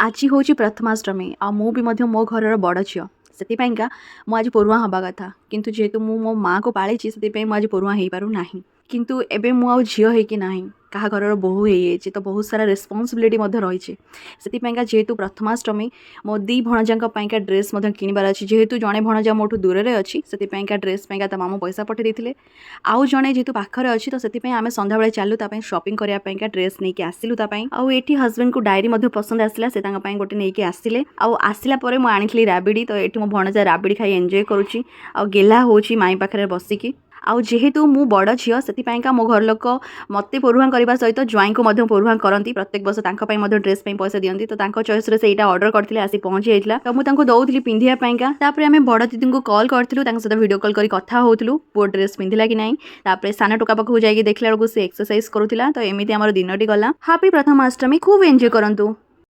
आज हूँ प्रथमाष्टमी आ मु भी मो घर बड़ झील से आज परुआ हवा कथा किंतु जेहेतु मो माँ को पाली से आज परुआ हो पार ना किंतु एबे मु आ झील होकी ना क्या घर बोहू हो तो बहुत सारा रेस्पॉन्सिबिलिटी रही से जेहेतु प्रथमाष्टमी मो दी भणजा ड्रेस किणवार अच्छी जेहेतु जड़े भणजा मोठू दूर में अच्छी से ड्रेस मामू पैसा पठे देते आउ जड़े जेहेतु पाखे अच्छी तो से आम सन्ध्या बेले चलू शॉपिंग करने ड्रेस नहीं आसलु आउ हजबैंड को डायरी पसंद आसला से गोटे नहीं आसिले आसला मुझे राबिड़ी तो ये मो भणजा राबिड़ी खाई एंजॉय करुच्ची आ गेला हो माई पाखे बसिकी आउ जेहेतु मु बड़ झील से मो घर लोक मत परुआ करने सहित ज्वाई को परुआ करती प्रत्येक वर्ष ड्रेस पैसा दिखती तो चॉइस से ऑर्डर करते आसी पहुँची जाता तो मुझे दौली पिंधापी आम बड़ दीदी को कॉल करूँ सहित वीडियो कॉल कर कथा होलु पु ड्रेस पिंधला कि नहीं सान टोका पाखक जाकि देखला बेलू से एक्सरसाइज करूला तो एमती आम दिन टी गला हैप्पी प्रथमाष्टमी खूब एंजॉय करंतु।